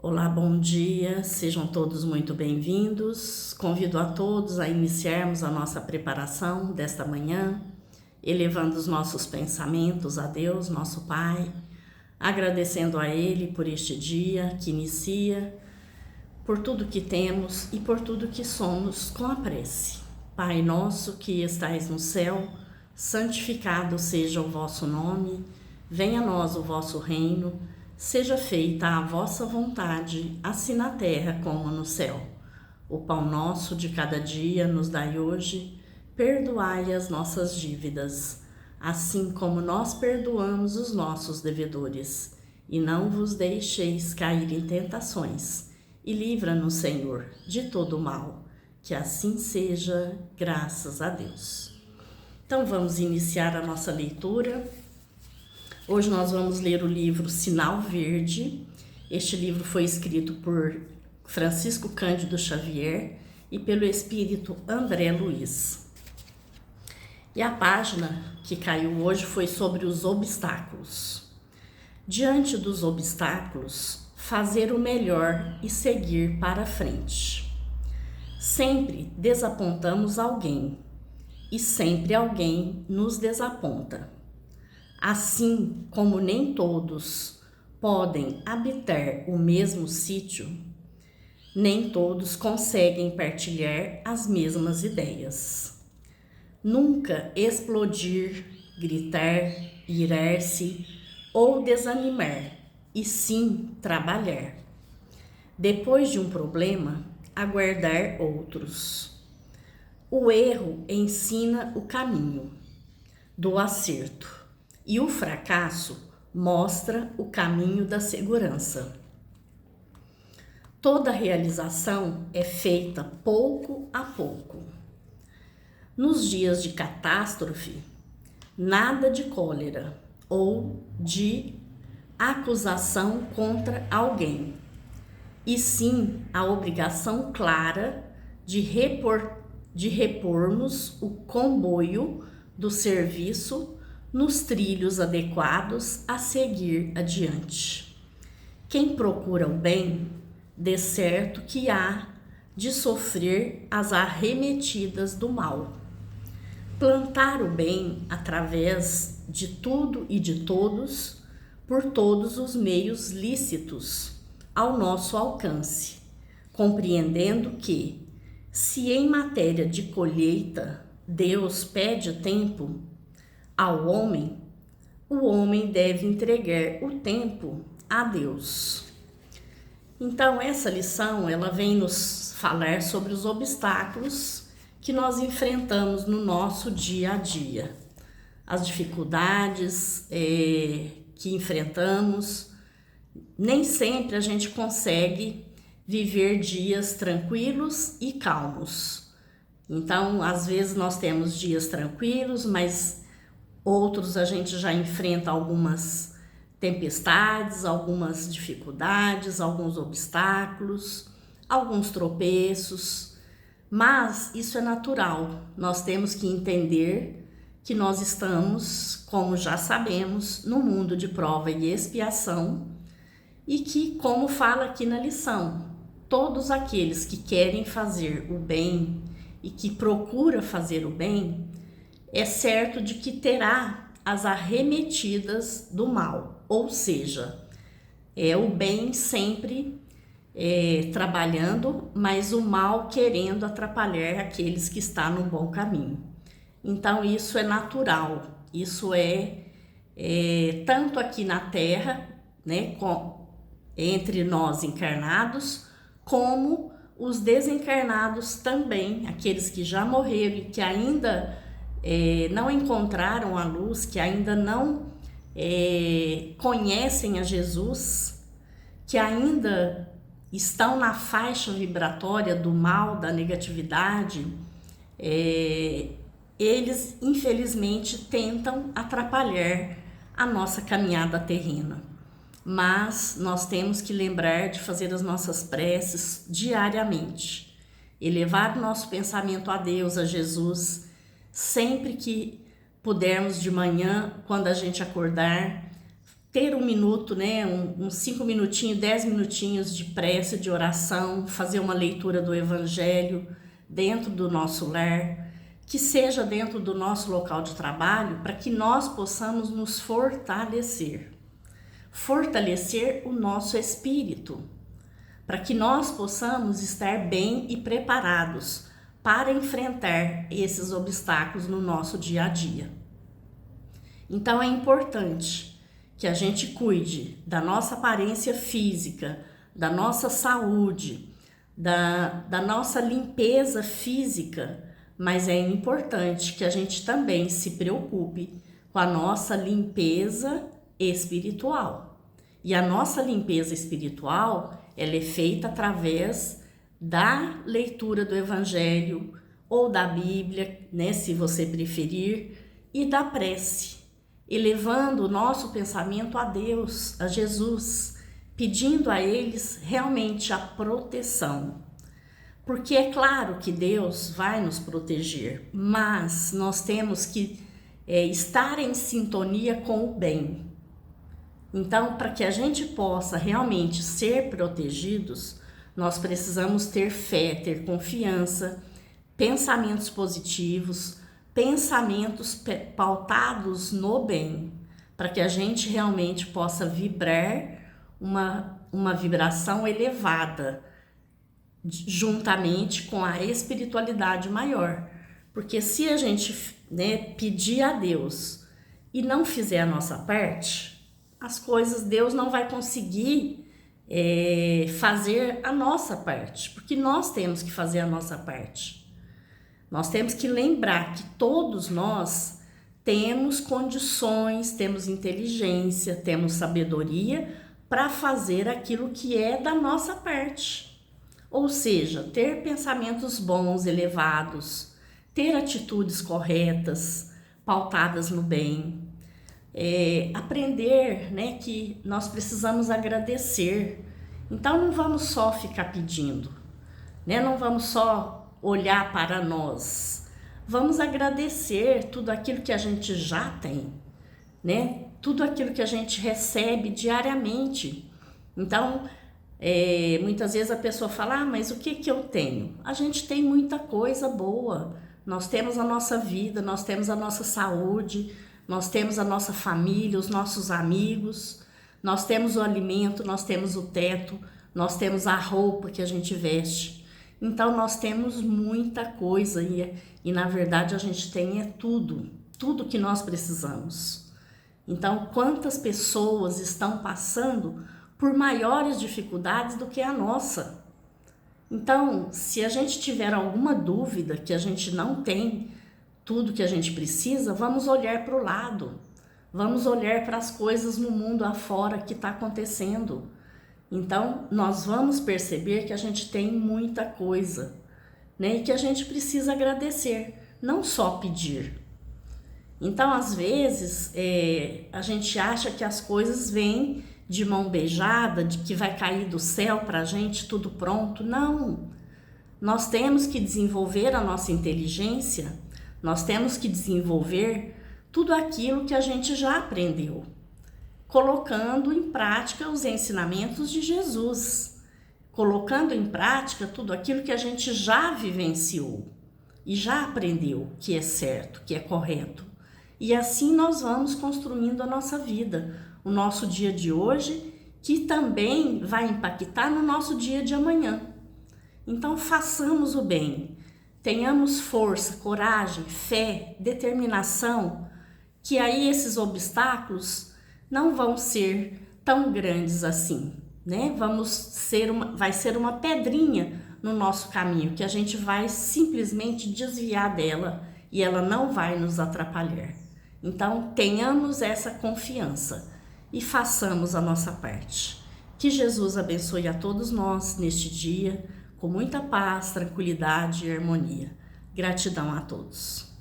Olá, bom dia, sejam todos muito bem-vindos. Convido a todos a iniciarmos a nossa preparação desta manhã, elevando os nossos pensamentos a Deus, nosso Pai, agradecendo a Ele por este dia que inicia, por tudo que temos e por tudo que somos com a prece. Pai nosso que estais no céu, santificado seja o vosso nome, venha a nós o vosso reino, seja feita a vossa vontade, assim na terra como no céu. O pão nosso de cada dia nos dai hoje, perdoai as nossas dívidas, assim como nós perdoamos os nossos devedores. E não vos deixeis cair em tentações, e livra-nos, Senhor, de todo o mal. Que assim seja, graças a Deus. Então vamos iniciar a nossa leitura. Hoje nós vamos ler o livro Sinal Verde. Este livro foi escrito por Francisco Cândido Xavier e pelo espírito André Luiz. E a página que caiu hoje foi sobre os obstáculos. Diante dos obstáculos, fazer o melhor e seguir para frente. Sempre desapontamos alguém e sempre alguém nos desaponta. Assim como nem todos podem habitar o mesmo sítio, nem todos conseguem partilhar as mesmas ideias. Nunca explodir, gritar, irar-se ou desanimar, e sim trabalhar. Depois de um problema, aguardar outros. O erro ensina o caminho do acerto. E o fracasso mostra o caminho da segurança. Toda realização é feita pouco a pouco. Nos dias de catástrofe, nada de cólera ou de acusação contra alguém, e sim a obrigação clara de repormos o comboio do serviço nos trilhos adequados a seguir adiante. Quem procura o bem, de certo que há de sofrer as arremetidas do mal. Plantar o bem através de tudo e de todos, por todos os meios lícitos ao nosso alcance, compreendendo que, se em matéria de colheita Deus pede tempo ao homem, o homem deve entregar o tempo a Deus. Então essa lição ela vem nos falar sobre os obstáculos que nós enfrentamos no nosso dia a dia, as dificuldades que enfrentamos. Nem sempre a gente consegue viver dias tranquilos e calmos. Então às vezes nós temos dias tranquilos, mas outros a gente já enfrenta algumas tempestades, algumas dificuldades, alguns obstáculos, alguns tropeços, mas isso é natural. Nós temos que entender que nós estamos, como já sabemos, no mundo de prova e expiação e que, como fala aqui na lição, todos aqueles que querem fazer o bem e que procuram fazer o bem, é certo de que terá as arremetidas do mal, ou seja, é o bem sempre trabalhando, mas o mal querendo atrapalhar aqueles que estão no bom caminho. Então isso é natural, isso é tanto aqui na Terra, né, entre nós encarnados, como os desencarnados também, aqueles que já morreram e que ainda não encontraram a luz, que ainda não conhecem a Jesus, que ainda estão na faixa vibratória do mal, da negatividade, eles infelizmente tentam atrapalhar a nossa caminhada terrena. Mas nós temos que lembrar de fazer as nossas preces diariamente, elevar o nosso pensamento a Deus, a Jesus, sempre que pudermos de manhã, quando a gente acordar, ter um minuto, né, uns 5 minutinhos, 10 minutinhos de prece, de oração, fazer uma leitura do Evangelho dentro do nosso lar, que seja dentro do nosso local de trabalho, para que nós possamos nos fortalecer o nosso espírito, para que nós possamos estar bem e preparados para enfrentar esses obstáculos no nosso dia a dia. Então é importante que a gente cuide da nossa aparência física, da nossa saúde, da nossa limpeza física, mas é importante que a gente também se preocupe com a nossa limpeza espiritual. E a nossa limpeza espiritual, ela é feita através da leitura do Evangelho ou da Bíblia, né, se você preferir, e da prece, elevando o nosso pensamento a Deus, a Jesus, pedindo a eles realmente a proteção. Porque é claro que Deus vai nos proteger, mas nós temos que estar em sintonia com o bem. Então, para que a gente possa realmente ser protegidos, nós precisamos ter fé, ter confiança, pensamentos positivos, pensamentos pautados no bem, para que a gente realmente possa vibrar uma vibração elevada, juntamente com a espiritualidade maior. Porque se a gente, né, pedir a Deus e não fizer a nossa parte, as coisas, Deus não vai conseguir fazer a nossa parte, porque nós temos que fazer a nossa parte. Nós temos que lembrar que todos nós temos condições, temos inteligência, temos sabedoria para fazer aquilo que é da nossa parte. Ou seja, ter pensamentos bons, elevados, ter atitudes corretas, pautadas no bem. Aprender, né, que nós precisamos agradecer. Então não vamos só ficar pedindo, né? Não vamos só olhar para nós. Vamos agradecer tudo aquilo que a gente já tem, né? Tudo aquilo que a gente recebe diariamente. Então, muitas vezes a pessoa fala, mas o que eu tenho? A gente tem muita coisa boa. Nós temos a nossa vida, nós temos a nossa saúde, nós temos a nossa família, os nossos amigos, nós temos o alimento, nós temos o teto, nós temos a roupa que a gente veste. Então nós temos muita coisa e na verdade a gente tem tudo que nós precisamos. Então quantas pessoas estão passando por maiores dificuldades do que a nossa? Então, se a gente tiver alguma dúvida que a gente não tem tudo que a gente precisa, vamos olhar para o lado, vamos olhar para as coisas no mundo afora que está acontecendo. Então, nós vamos perceber que a gente tem muita coisa, né? E que a gente precisa agradecer, não só pedir. Então, às vezes, a gente acha que as coisas vêm de mão beijada, de que vai cair do céu para a gente tudo pronto. Não, nós temos que desenvolver a nossa inteligência, nós temos que desenvolver tudo aquilo que a gente já aprendeu, colocando em prática os ensinamentos de Jesus, colocando em prática tudo aquilo que a gente já vivenciou e já aprendeu que é certo, que é correto. E assim nós vamos construindo a nossa vida, o nosso dia de hoje, que também vai impactar no nosso dia de amanhã. Então façamos o bem, tenhamos força, coragem, fé, determinação, que aí esses obstáculos não vão ser tão grandes assim, né? Vai ser uma pedrinha no nosso caminho, que a gente vai simplesmente desviar dela e ela não vai nos atrapalhar. Então tenhamos essa confiança e façamos a nossa parte. Que Jesus abençoe a todos nós neste dia, com muita paz, tranquilidade e harmonia. Gratidão a todos.